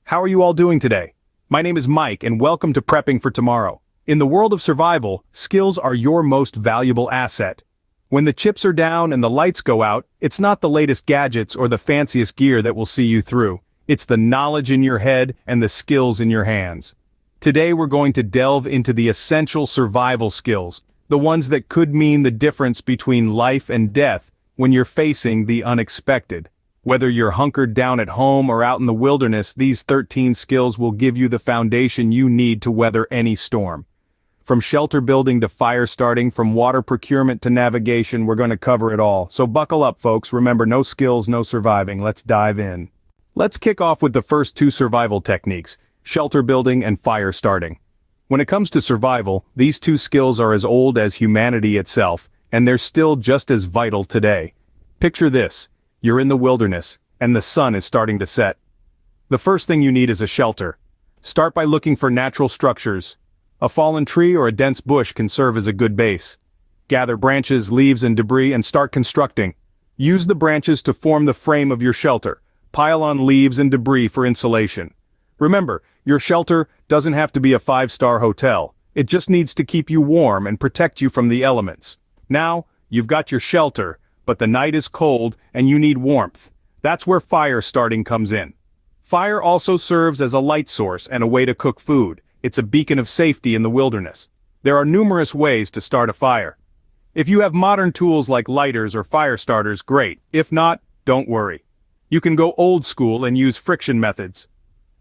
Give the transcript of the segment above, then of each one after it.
How are you all doing today? My name is Mike and welcome to Prepping for Tomorrow. In the world of survival, skills are your most valuable asset. When the chips are down and the lights go out, it's not the latest gadgets or the fanciest gear that will see you through. It's the knowledge in your head and the skills in your hands. Today we're going to delve into the essential survival skills, the ones that could mean the difference between life and death when you're facing the unexpected. Whether you're hunkered down at home or out in the wilderness, these 13 skills will give you the foundation you need to weather any storm. From shelter building to fire starting, from water procurement to navigation, we're going to cover it all. So buckle up, folks. Remember, no skills, no surviving. Let's dive in. Let's kick off with the first two survival techniques, shelter building and fire starting. When it comes to survival, these two skills are as old as humanity itself, and they're still just as vital today. Picture this. You're in the wilderness, and the sun is starting to set. The first thing you need is a shelter. Start by looking for natural structures. A fallen tree or a dense bush can serve as a good base. Gather branches, leaves, and debris and start constructing. Use the branches to form the frame of your shelter. Pile on leaves and debris for insulation. Remember, your shelter doesn't have to be a 5-star hotel. It just needs to keep you warm and protect you from the elements. Now, you've got your shelter, but the night is cold and you need warmth. That's where fire starting comes in. Fire also serves as a light source and a way to cook food. It's a beacon of safety in the wilderness. There are numerous ways to start a fire. If you have modern tools like lighters or fire starters, great. If not, don't worry. You can go old school and use friction methods.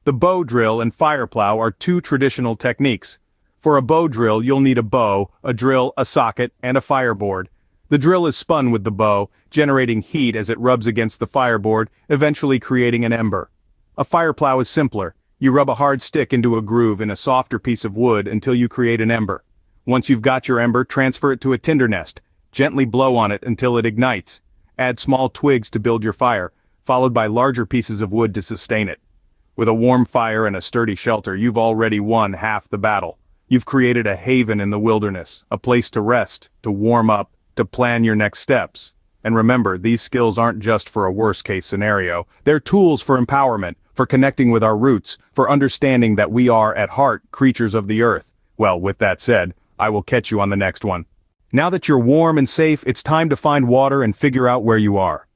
The bow drill and fire plow are two traditional techniques. For a bow drill, you'll need a bow, a drill, a socket, and a fireboard. The drill is spun with the bow, generating heat as it rubs against the fireboard, eventually creating an ember. A fire plow is simpler. You rub a hard stick into a groove in a softer piece of wood until you create an ember. Once you've got your ember, transfer it to a tinder nest. Gently blow on it until it ignites. Add small twigs to build your fire, followed by larger pieces of wood to sustain it. With a warm fire and a sturdy shelter, you've already won half the battle. You've created a haven in the wilderness, a place to rest, to warm up, to plan your next steps. And remember, these skills aren't just for a worst-case scenario. They're tools for empowerment, for connecting with our roots, for understanding that we are, at heart, creatures of the earth. Well, with that said, I will catch you on the next one. Now that you're warm and safe, it's time to find water and figure out where you are.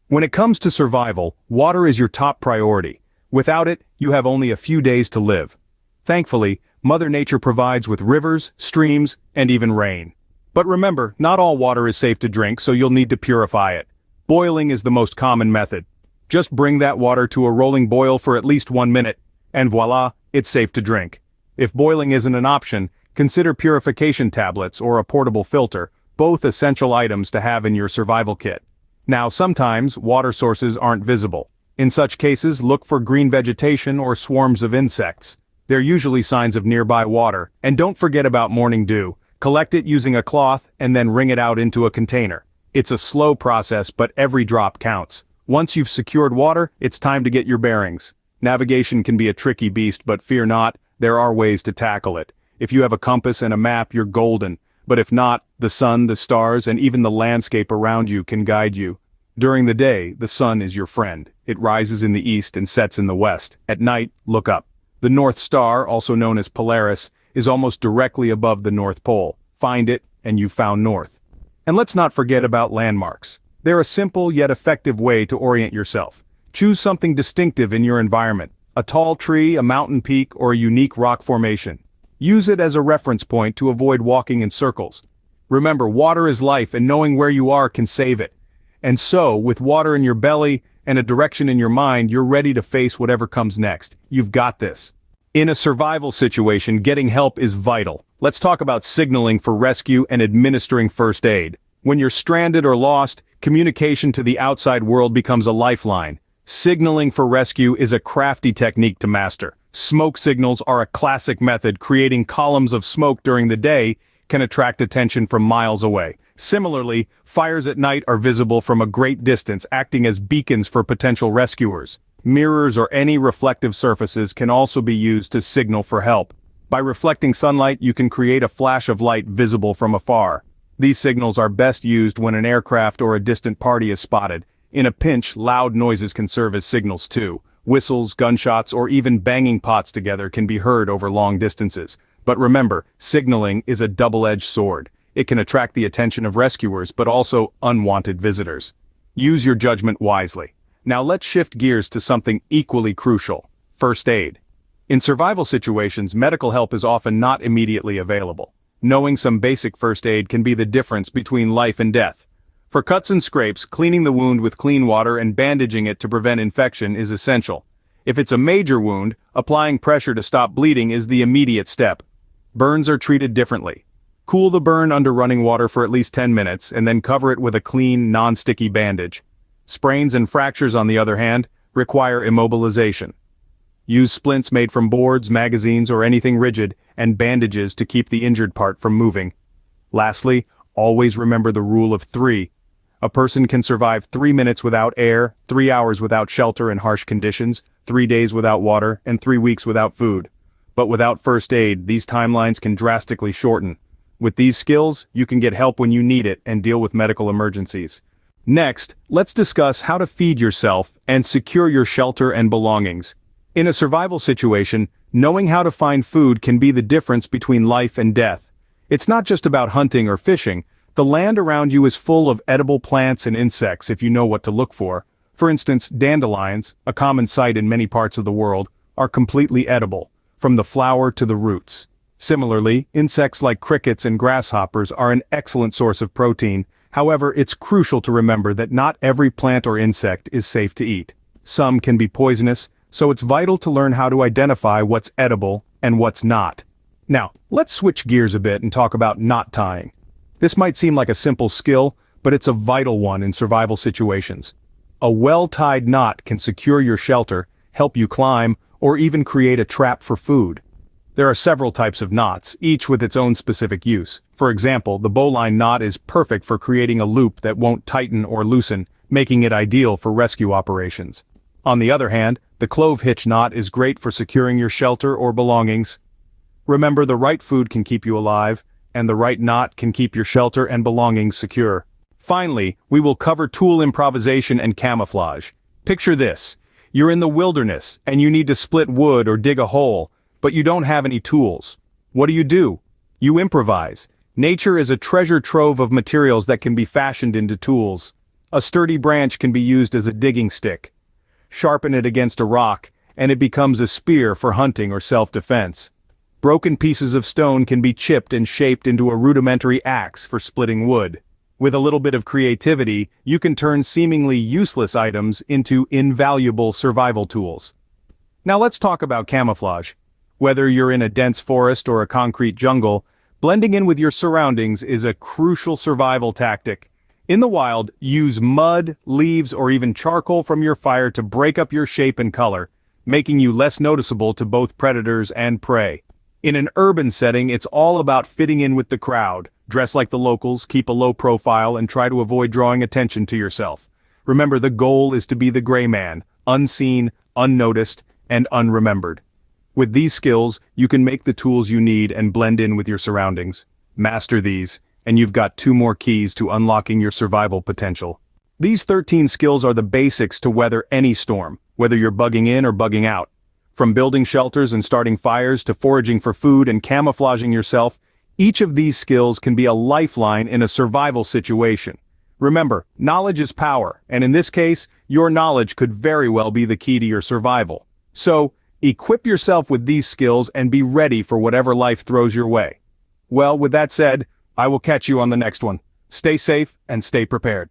When it comes to survival, water is your top priority. Without it, you have only a few days to live. Thankfully, Mother Nature provides with rivers, streams, and even rain. But remember, not all water is safe to drink, so you'll need to purify it. Boiling is the most common method. Just bring that water to a rolling boil for at least 1 minute, and voila, it's safe to drink. If boiling isn't an option, consider purification tablets or a portable filter, both essential items to have in your survival kit. Now, sometimes water sources aren't visible. In such cases, look for green vegetation or swarms of insects. They're usually signs of nearby water. And don't forget about morning dew. Collect it using a cloth and then wring it out into a container. It's a slow process, but every drop counts. Once you've secured water, it's time to get your bearings. Navigation can be a tricky beast, but fear not, there are ways to tackle it. If you have a compass and a map, you're golden. But if not, the sun, the stars, and even the landscape around you can guide you. During the day, the sun is your friend. It rises in the east and sets in the west. At night, look up. The North Star, also known as Polaris, is almost directly above the North Pole. Find it, and you've found north. And let's not forget about landmarks. They're a simple yet effective way to orient yourself. Choose something distinctive in your environment. A tall tree, a mountain peak, or a unique rock formation. Use it as a reference point to avoid walking in circles. Remember, water is life, and knowing where you are can save it. And so, with water in your belly and a direction in your mind, you're ready to face whatever comes next. You've got this. In a survival situation, getting help is vital. Let's talk about signaling for rescue and administering first aid. When you're stranded or lost, communication to the outside world becomes a lifeline. Signaling for rescue is a crafty technique to master. Smoke signals are a classic method. Creating columns of smoke during the day can attract attention from miles away. Similarly, fires at night are visible from a great distance, acting as beacons for potential rescuers. Mirrors or any reflective surfaces can also be used to signal for help. By reflecting sunlight, you can create a flash of light visible from afar. These signals are best used when an aircraft or a distant party is spotted. In a pinch, loud noises can serve as signals too. Whistles, gunshots, or even banging pots together can be heard over long distances. But remember, signaling is a double-edged sword. It can attract the attention of rescuers but also unwanted visitors. Use your judgment wisely. Now let's shift gears to something equally crucial: first aid. In survival situations, medical help is often not immediately available. Knowing some basic first aid can be the difference between life and death. For cuts and scrapes, cleaning the wound with clean water and bandaging it to prevent infection is essential. If it's a major wound, applying pressure to stop bleeding is the immediate step. Burns are treated differently. Cool the burn under running water for at least 10 minutes and then cover it with a clean, non-sticky bandage. Sprains and fractures, on the other hand, require immobilization. Use splints made from boards, magazines, or anything rigid, and bandages to keep the injured part from moving. Lastly, always remember the rule of 3. A person can survive 3 minutes without air, 3 hours without shelter in harsh conditions, 3 days without water, and 3 weeks without food. But without first aid, these timelines can drastically shorten. With these skills, you can get help when you need it and deal with medical emergencies. Next, let's discuss how to feed yourself and secure your shelter and belongings. In a survival situation, knowing how to find food can be the difference between life and death. It's not just about hunting or fishing. The land around you is full of edible plants and insects if you know what to look for. For instance, dandelions, a common sight in many parts of the world, are completely edible, from the flower to the roots. Similarly, insects like crickets and grasshoppers are an excellent source of protein. However, it's crucial to remember that not every plant or insect is safe to eat. Some can be poisonous, so it's vital to learn how to identify what's edible and what's not. Now, let's switch gears a bit and talk about knot tying. This might seem like a simple skill, but it's a vital one in survival situations. A well-tied knot can secure your shelter, help you climb, or even create a trap for food. There are several types of knots, each with its own specific use. For example, the bowline knot is perfect for creating a loop that won't tighten or loosen, making it ideal for rescue operations. On the other hand, the clove hitch knot is great for securing your shelter or belongings. Remember, the right food can keep you alive, and the right knot can keep your shelter and belongings secure. Finally, we will cover tool improvisation and camouflage. Picture this: you're in the wilderness, and you need to split wood or dig a hole, but you don't have any tools. What do? You improvise. Nature is a treasure trove of materials that can be fashioned into tools. A sturdy branch can be used as a digging stick. Sharpen it against a rock, and it becomes a spear for hunting or self-defense. Broken pieces of stone can be chipped and shaped into a rudimentary axe for splitting wood. With a little bit of creativity, you can turn seemingly useless items into invaluable survival tools. Now let's talk about camouflage. Whether you're in a dense forest or a concrete jungle, blending in with your surroundings is a crucial survival tactic. In the wild, use mud, leaves, or even charcoal from your fire to break up your shape and color, making you less noticeable to both predators and prey. In an urban setting, it's all about fitting in with the crowd. Dress like the locals, keep a low profile, and try to avoid drawing attention to yourself. Remember, the goal is to be the gray man, unseen, unnoticed, and unremembered. With these skills, you can make the tools you need and blend in with your surroundings. Master these, and you've got 2 more keys to unlocking your survival potential. These 13 skills are the basics to weather any storm, whether you're bugging in or bugging out. From building shelters and starting fires to foraging for food and camouflaging yourself, each of these skills can be a lifeline in a survival situation. Remember, knowledge is power, and in this case, your knowledge could very well be the key to your survival. So, equip yourself with these skills and be ready for whatever life throws your way. Well, with that said, I will catch you on the next one. Stay safe and stay prepared.